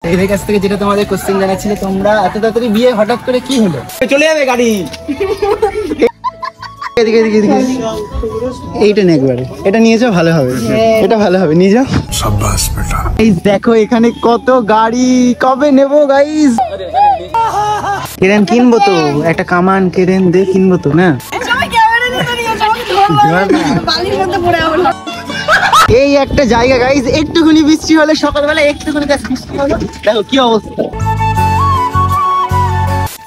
এদের কাছ থেকে যেটা তোমাদের কোশ্চেন জানাচ্ছিল, তোমরা এত তাড়াতাড়ি বিয়ে হঠাৎ করে কি হলো? চলে যাবে গাড়ি। এইটা নিয়ে একবারে এটা নিয়ে যাও, ভালো হবে, এটা ভালো হবে, নিয়ে যাও। শাবাশ বেটা। এই দেখো এখানে কত গাড়ি, কবে নেবো গাইস? কেরেন কিনবো তো, একটা কামান কেরেন দে কিনবো তো না। এই একটা জায়গা গাইস, একটুখানি বৃষ্টি হলে সকালবেলা একটুখানি বৃষ্টি হলো, দেখো কি অবস্থা।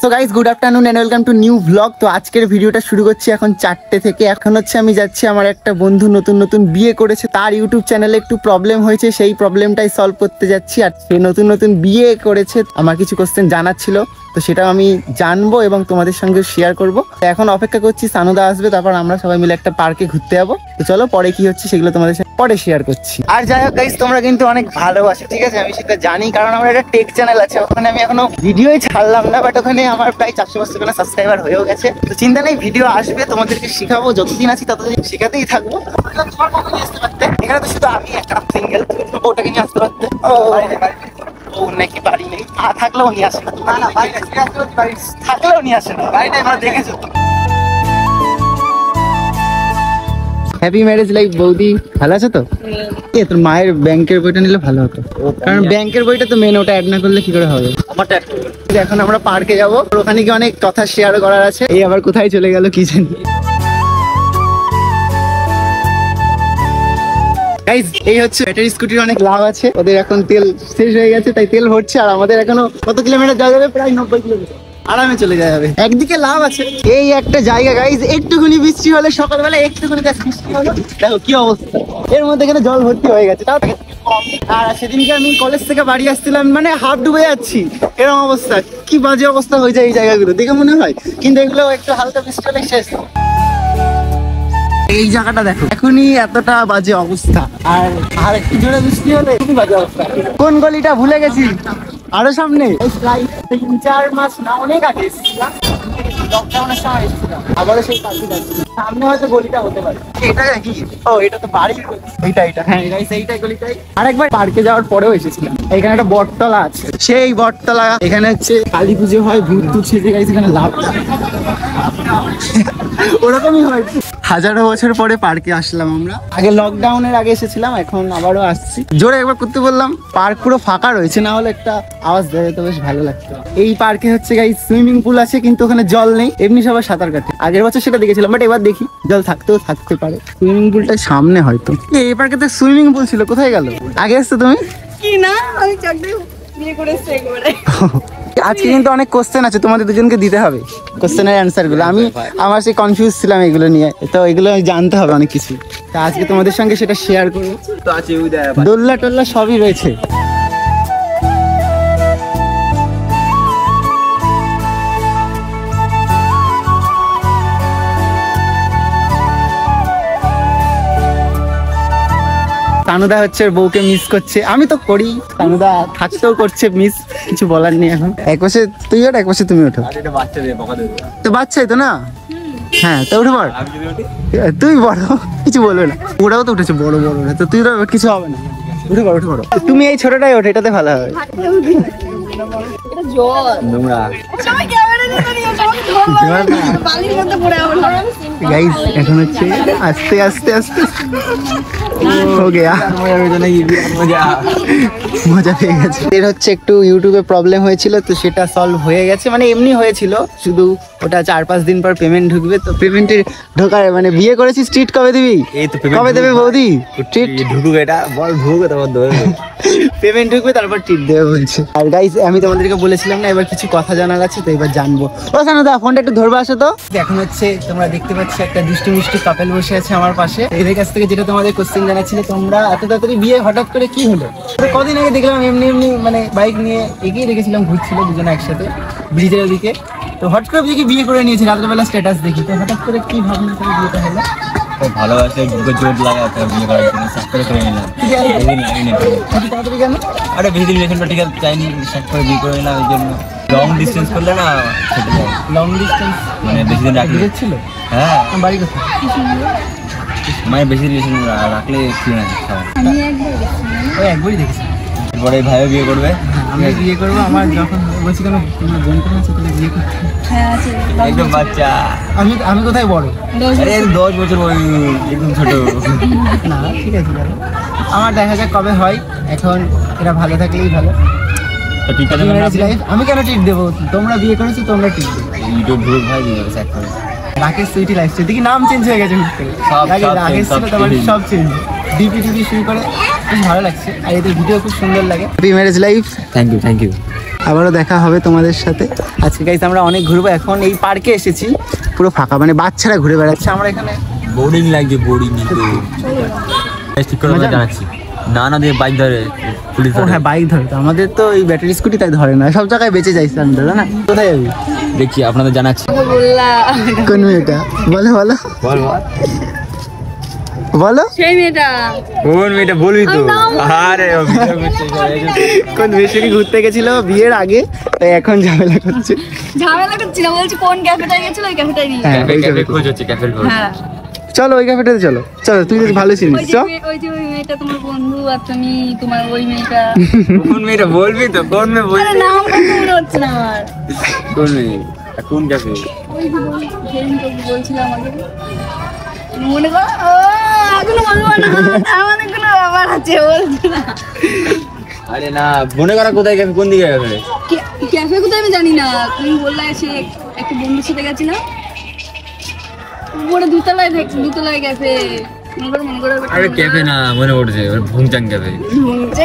তো guys good afternoon and welcome to new blog. তো আজকের ভিডিওটা শুরু করছি এখন 4টে থেকে। এখন হচ্ছে আমি যাচ্ছি, আমার একটা বন্ধু নতুন বিয়ে করেছে, তার ইউটিউব চ্যানেলে একটু প্রবলেম হয়েছে, সেই প্রবলেমটাই সলভ করতে যাচ্ছি। আর সে নতুন বিয়ে করেছে, আমার কিছু কোশ্চেন জানার ছিল, তো সেটাও আমি জানবো এবং তোমাদের সঙ্গে শেয়ার করব। এখন অপেক্ষা করছি সানুদা আসবে, তারপর আমরা সবাই মিলে একটা পার্কে ঘুরতে যাবো। তো চলো পরে কি হচ্ছে সেগুলো তোমাদের সাথে পরে শেয়ার করছি। আর যাই হোক গাইস, তোমরা কিন্তু অনেক ভালোবাসো, ঠিক আছে, আমি সেটা জানি, কারণ আমার একটা টেক চ্যানেল আছে, ওখানে আমি এখনো ভিডিওই ছাড়লাম না, বাট ওখানে আমার প্রায় 400-500 সাবস্ক্রাইবার হয়েও গেছে। তো চিন্তা নেই, ভিডিও আসবে, তোমাদেরকে শিখাবো, যতদিন আছি ততদিন শিখাতেই থাকবো। এখানে তো শুধু আমি একটা সিঙ্গেল, ওটাকে নিয়ে আসতে পারতে। ও নাকি বাড়ি নেই, থাকলেও নিয়ে আসে না, থাকলেও নিয়ে আসে না, বাড়িটা আমরা দেখেছো। হ্যাপি ম্যারেজ লাইফ বৌদি, ভালো আছো তো? তোর মায়ের ব্যাংকের বইটা নিলে ভালো হতো, কারণ ব্যাংকের বইটা তো মেন, ওটা অ্যাড না করলে কি করে হবে। এখন আমরা পার্কে যাবো, ওখানে কি অনেক কথা শেয়ার করার আছে। এই আবার কোথায় চলে গেল কি জানি। গাইস এই হচ্ছে ব্যাটারি স্কুটির অনেক লাভ আছে, ওদের এখন তেল শেষ হয়ে গেছে তাই তেল ভরছে, আর আমাদের এখনো কত কিলোমিটার যাওয়া যাবে, প্রায় 90 কিলোমিটার আরামে চলে যাবে। একদিকে লাভ আছে, এই একটা জায়গা গাইস, একটুখানি বৃষ্টি হলে সকালবেলা একটুখানি বৃষ্টি হলো, দেখো কি অবস্থা। এর মধ্যে এখানে জল ভর্তি হয়ে গেছে, তাও আর সেদিনকে আমি কলেজ থেকে বাড়ি আসছিলাম, মানে হাফ ডুবে যাচ্ছি, এরকম অবস্থা। কি বাজে অবস্থা হয়ে যায় এই জায়গাগুলো দেখে মনে হয়, কিন্তু এগুলো একটু হালকা বৃষ্টি হলে শেষ। এই জায়গাটা দেখো, এখনই এতটা বাজে অবস্থা, আর একটু জোরে বৃষ্টি হলে খুবই বাজে অবস্থা। কোন গলিটা ভুলে গেছি, আরো সামনে 3-4 মাস না অনেক আগে লকডাউনের সময় এসেছিলাম, আবারও সেই পার্কে যাচ্ছি, সামনে হয়তো গলিটা হতে পারে। এটা কি? ও এটা তো বাড়ির গলি, এইটা হ্যাঁ গাইস, এইটাই গলিটাই। আরেকবার পার্কে যাওয়ার পরেও এসেছিলাম, এখানে একটা বটতলা আছে, সেই বটতলা, এখানে হচ্ছে কালী পুজো হয়, ভূত ছেড়ে গাইস এখানে লাভ ওরকমই হয়। হাজারো বছর পরে পার্কে আসলাম আমরা, আগে লকডাউনের আগে এসেছিলাম, এখন আবারও আসছি। জোরে একবার করতে বললাম, পার্ক পুরো ফাঁকা রয়েছে, না হলে একটা আওয়াজ দেয় তো বেশ ভালো লাগতো। এই পার্কে হচ্ছে গাইস সুইমিং পুল আছে, কিন্তু ওখানে জল নেই, এমনি সবাই সাঁতার কাটে। আগের বছর সেটা দেখেছিলাম, বাট এবার দেখি জল থাকতেও থাকতে পারে। সুইমিং পুলটা সামনে হয়তো, এই পার্কে তো সুইমিং পুল ছিল, কোথায় গেল? আগে এসছো তুমি কি? না আমি বিয়ে করেছি একবারে। আজকে কিন্তু অনেক কোশ্চেন আছে, তোমাদের দুজনকে দিতে হবে কোশ্চেনের অ্যান্সার গুলো। আমার সেই কনফিউজ ছিলাম এগুলো নিয়ে, তো এগুলো জানতে হবে অনেক কিছু, তা আজকে তোমাদের সঙ্গে সেটা শেয়ার করবো। দোল্লা টোল্লা সবই রয়েছে। সানুদা হচ্ছে বউকে মিস করছে, আমি তো করি, সানুদা থাকতেও করছে মিস, কিছু বলার নেই এখন। এক পাশে তুই ওঠ, এক পাশে তুমি ওঠো, তো বাচ্চাই তো না। হ্যাঁ তো উঠে পড়, তুই বড় কিছু বলবে না, ওরাও তো উঠেছে বড় তো তুই তো কিছু হবে না, উঠে পড়ো। তুমি এই ছোটটাই ওঠে, এটাতে ভালো হবে। গাইস এখন হচ্ছে আস্তে আস্তে মজা পেয়ে গেছে। এর হচ্ছে একটু ইউটিউবে প্রবলেম হয়েছিল, তো সেটা সলভ হয়ে গেছে, মানে এমনি হয়েছিল, শুধু ওটা 4-5 দিন পর পেমেন্ট ঢুকবে। তো পেমেন্টের ঢোকার মানে বিয়ে করেছিস, ট্রিট কবে দিবি? কবে দেবে বৌদি ট্রিট? ঢুকবে এটা বল, ঢুকবে তারপর পেমেন্ট ঢুকবে, তারপর ট্রিট দেবে বলছে। আর গাইস আমি তোমাদেরকে বলেছিলাম না, এবার কিছু কথা জানার আছে, তো এবার জানবো। ও সানুদা ফোনটা একটু ধরবে আসো তো। এখন হচ্ছে তোমরা দেখতে পাচ্ছ একটা দুষ্টু মিষ্টি কাপেল বসে আছে আমার পাশে। এদের কাছ থেকে যেটা তোমাদের কোশ্চেন জানাচ্ছিল, তোমরা এত তাড়াতাড়ি বিয়ে হঠাৎ করে কি হলো? কদিন আগে দেখলাম এমনি মানে বাইক নিয়ে এগিয়ে রেখেছিলাম, ঘুরছিল দুজনে একসাথে ব্রিজের ওদিকে, তো হঠাৎ করে বিয়ে করে নিয়েছি, রাত্রেবেলা স্ট্যাটাস দেখি, তো হঠাৎ করে কি ভাবনা করে বিয়েটা হলো? ভালোবাসে বুকে জোর লাগা বিয়ে করার জন্য সাক করে নিলাম। তাড়াতাড়ি কেন? আরে বেশি দিন রিলেশনটা ঠিক আছে চাইনি, সাক করে বিয়ে করে নিলাম, এই জন্য। লং ডিস্টেন্স করলে না সেটা যায়, লং ডিস্টেন্স মানে বেশি দিন রাখলে ছিল। হ্যাঁ বাড়ি কোথায়? মানে বেশি রিলেশন রাখলে কি না, একবারই দেখেছি। পরে ভাইও বিয়ে করবে। আমি বিয়ে করবো, আমার যখন বলছি কেন তোমার বোন কেন আছে তাহলে বিয়ে করতে। হ্যাঁ আছে একদম বাচ্চা। আমি কোথায় বড়? আরে 10 বছর ওই একদম ছোট। না ঠিক আছে দাদা, আমার দেখা যাক কবে হয়, এখন এরা ভালো থাকলেই ভালো। তো ঠিক আছে আমি কেন টিট দেবো? তোমরা বিয়ে করেছো, তোমরা টিট দেবো। ইউটিউব গ্রুপ ভাই দিয়ে সেট করে। রাকেশ সুইটি লাইফস্টাইল দেখি নাম চেঞ্জ হয়ে গেছে হুট করে। সব আগে রাকেশ ছিল, তারপর change। সব চেঞ্জ। ডিপি টিপি শুরু করে বেশ ভালো লাগছে, আর এদের ভিডিও খুব সুন্দর লাগে। Happy marriage life. Thank you. আবারও দেখা হবে তোমাদের সাথে। আজকে গাইস আমরা অনেক ঘুরবো, এখন এই পার্কে এসেছি, পুরো ফাঁকা, মানে বাচ্চারা ঘুরে বেড়াচ্ছে। আমরা এখানে বোরিং লাগছে, বোরিং কিন্তু ঠিক করে মজা? জানাচ্ছি না দিয়ে বাইক ধরে পুলিশ ও হ্যাঁ, বাইক ধরে তো আমাদের তো এই ব্যাটারি স্কুটি তাই ধরে না, সব জায়গায় বেঁচে যাইছে আমি দাদা না। কোথায় যাবি? দেখছি আপনাদের জানাচ্ছি। বললাম কোন মেয়েটা? বলো বলো বল বলো। সেই মেয়েটা কোন মেয়েটা বলবি তো? আরে কোন মেয়ে ঘুরতে গেছিল বিয়ের আগে, তাই এখন ঝামেলা করছে। ঝামেলা করছি না, বলছি কোন ক্যাফেটায় গেছিল ওই ক্যাফেটায় নিয়ে হ্যাঁ, ওই ক্যাফে ক্যাফে। খোঁজ হচ্ছে, ক্যাফের খোঁজ। হ্যাঁ চলো ওই ক্যাফেটাতে চলো, চলো তুই তো ভালো ওই চিনিস। যে চল ওই মেয়েটা তোমার বন্ধু, আর তুমি তোমার ওই মেয়েটা। কোন মেয়েটা বলবি তো? কোন মেয়ে বলবি? আরে নাম কথা মনে হচ্ছে না আমার। কোন মেয়ে? কোন ক্যাফে? ওই যে সেদিন তো বলছিল আমাকে, মনে করো এখনো বলবো না, আমাদের কোনো ব্যাপার আছে বলছি না। আরে না, মনে করা কোথায় ক্যাফে? কোন দিকে ক্যাফে? ক্যাফে কোথায় আমি জানি না, তুমি বললে সে একটা বন্ধুর সাথে গেছিলাম, উপরে দুতলায় ক্যাফে। মনে করো আরে ক্যাফে না, মনে পড়ছে, ভুংচাং ক্যাফে।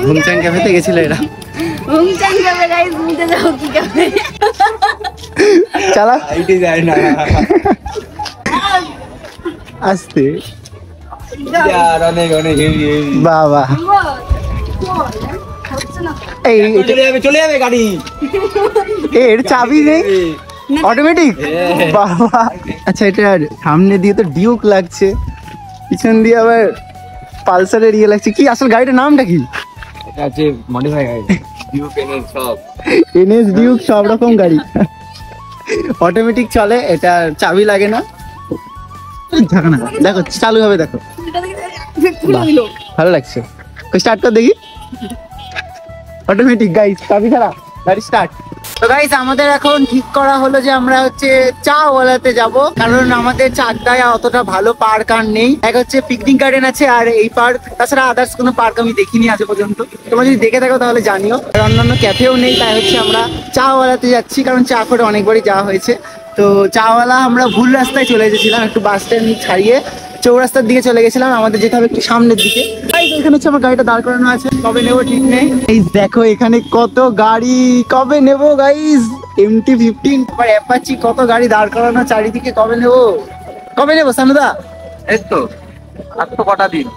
ঘুমচাং ক্যাফেতে গেছিল এরা। ভুংচাং ক্যাফে গাইস, বুঝতে যাও কি ক্যাফে। চালা আইটি যায় না আসতে। यार অনেক হেভি বাবা এই চলে যাবে গাড়ি। এর চাবি নেই, অটোমেটিক। বাবা আচ্ছা, এটা সামনে দিয়ে তো ডিউক লাগছে, পিছন দিয়ে আবার পালসারের ইয়ে লাগছে। কি আসল গাড়িটার নামটা কি? এটা আছে মডিফাই গাড়ি, ডিউক এনএস সব। এনএস ডিউক সব রকম গাড়ি অটোমেটিক চলে, এটা চাবি লাগে না। দেখো না, দেখো চালু হবে, দেখো বাহ, ভালো লাগছে। স্টার্ট কর দেখি। অটোমেটিক গাইস, চাবি ছাড়া গাড়ি স্টার্ট। তো গাইস আমাদের এখন ঠিক করা হলো যে আমরা হচ্ছে চা ওয়ালাতে যাব, কারণ আমাদের চাকদায় অতটা ভালো পার্ক আর নেই। এক হচ্ছে পিকনিক গার্ডেন আছে আর এই পার্ক, তাছাড়া আদার্স কোনো পার্ক আমি দেখিনি আজ পর্যন্ত। তোমরা যদি দেখে থাকো তাহলে জানিও। আর অন্যান্য ক্যাফেও নেই, তাই হচ্ছে আমরা চা ওয়ালাতে যাচ্ছি, কারণ চা করে অনেকবারই যাওয়া হয়েছে। তো চাওয়ালা আমরা ভুল রাস্তায় চলে এসেছিলাম, একটু বাস স্ট্যান্ড ছাড়িয়ে চৌরাস্তার দিকে চলে গেছিলাম, আমাদের যেতে হবে একটু সামনের দিকে। এখানে হচ্ছে আমার গাড়িটা দাঁড় করানো আছে, কবে নেবো ঠিক নেই। এই দেখো এখানে কত গাড়ি, কবে নেবো গাইস? MT-15 আবার অ্যাপাচি, কত গাড়ি দাঁড় করানো চারিদিকে, কবে নেবো সানুদা? এই তো আর তো কটা দিন,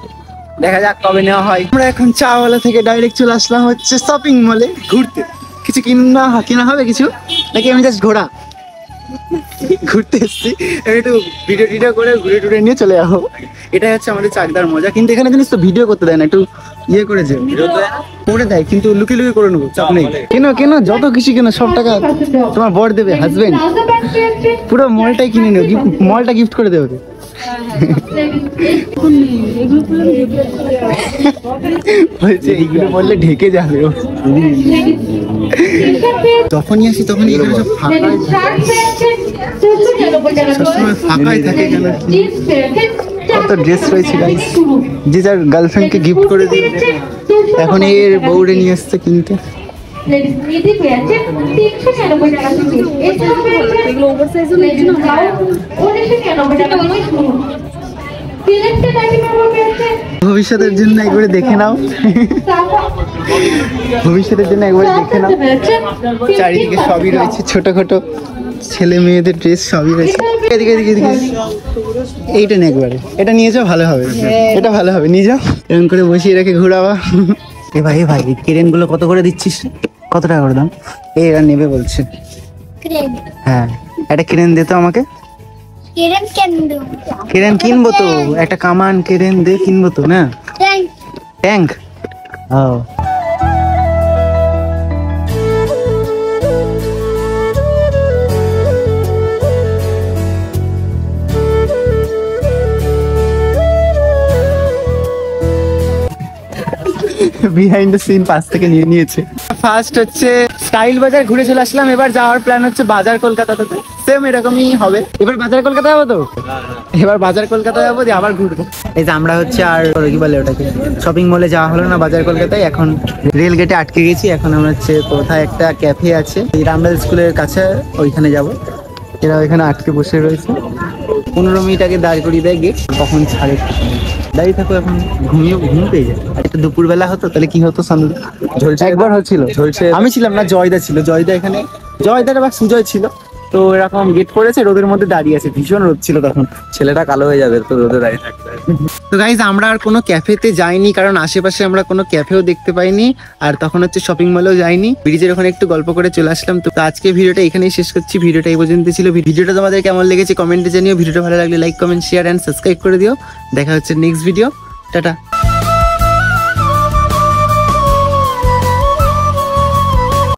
দেখা যাক কবে নেওয়া হয়। আমরা এখন চাওয়ালা থেকে ডাইরেক্ট চলে আসলাম হচ্ছে শপিং মলে ঘুরতে। কিছু কেনা হবে কিছু, নাকি আমি জাস্ট ঘুরতে এসেছি, একটু ভিডিও টিডিও করে ঘুরে টুরে নিয়ে চলে যাবো। এটাই হচ্ছে আমাদের চাকদার মজা। কিন্তু এখানে জিনিস তো ভিডিও করতে দেয় না, একটু ইয়ে করেছে করে দেয়, কিন্তু লুকিয়ে লুকিয়ে করে নেবো, চাপ নেই। কেন যত কিছু কেন, সব টাকা তোমার বর দেবে, হাজবেন্ড। পুরো মলটাই কিনে নেবো, মলটা গিফট করে দেবে। বলছে এইগুলো বললে ঢেকে যাবে ও। যখনই আসি তখনই এখানে সব সবসময় ফাঁকাই থাকে কেন? কত ড্রেস রয়েছে গাইস, যে যার গার্লফ্রেন্ডকে গিফট করে দিই। এখন এর বউরে নিয়ে আসছে কিনতে। ভবিষ্যতের জন্য একবারে দেখে নাও, ভবিষ্যতের জন্য একবারে দেখে নাও। চারিদিকে সবই রয়েছে, ছোটখাটো ছেলে মেয়েদের ড্রেস সবই রয়েছে। এদিকে এদিকে এদিকে, এইটা নিয়ে একবারে, এটা নিয়ে যাও, ভালো হবে, এটা ভালো হবে, নিয়ে যাও। এরকম করে বসিয়ে রেখে ঘোরাবা। এ ভাই কেরেন গুলো কত করে দিচ্ছিস? কত টাকা করে দাম? এরা নেবে বলছে। হ্যাঁ, একটা কেরেন দে তো আমাকে। কেরেন কিনবো তো, একটা কামান কেরেন দে, কিনবো তো না। ট্যাঙ্ক। ও বিহাইন্ড দ্য সিন পাশ থেকে নিয়ে নিয়েছে। ফার্স্ট হচ্ছে স্টাইল বাজার ঘুরে চলে আসলাম, এবার যাওয়ার প্ল্যান হচ্ছে বাজার কলকাতাতে, সেম এরকমই হবে। এবার বাজার কলকাতা যাবো তো, এবার বাজার কলকাতা যাবো দিয়ে আবার ঘুরবো। এই যে আমরা হচ্ছে আর কি বলে ওটাকে, শপিং মলে যাওয়া হলো না বাজার কলকাতায়, এখন রেল গেটে আটকে গেছি। এখন আমরা হচ্ছে কোথায় একটা ক্যাফে আছে এই রামলাল স্কুলের কাছে, ওইখানে যাব। এরা ওইখানে আটকে বসে রয়েছে, 15 মিনিট আগে দাঁড় করিয়ে দেয় গেট, কখন ছাড়ে দাঁড়িয়ে থাকো। এখন ঘুম পেয়ে যায়। আর একটা দুপুরবেলা হতো তাহলে কি হতো সামনে ঝলছে, একবার হচ্ছিল ঝলছে, আমি ছিলাম না, জয়দা ছিল, জয়দা এখানে, জয়দার বা সুজয় ছিল। তো এরকম গেট করেছে, রোদের মধ্যে দাঁড়িয়ে আছে, ভীষণ রোদ ছিল তখন। ছেলেটা কালো হয়ে যাবে তো রোদে দাঁড়িয়ে থাকতে। তো গাইজ আমরা আর কোনো ক্যাফেতে যাইনি, কারণ আশেপাশে আমরা কোনো ক্যাফেও দেখতে পাইনি, আর তখন হচ্ছে শপিং মলেও যাইনি। ব্রিজের ওখানে একটু গল্প করে চলে আসলাম। তো আজকে ভিডিওটা এখানেই শেষ করছি। ভিডিওটা এই পর্যন্ত ছিল। ভিডিওটা তোমাদের কেমন লেগেছে কমেন্টে জানিও। ভিডিওটা ভালো লাগলে like, comment, share and subscribe করে দিও। দেখা হচ্ছে নেক্সট ভিডিও। টাটা।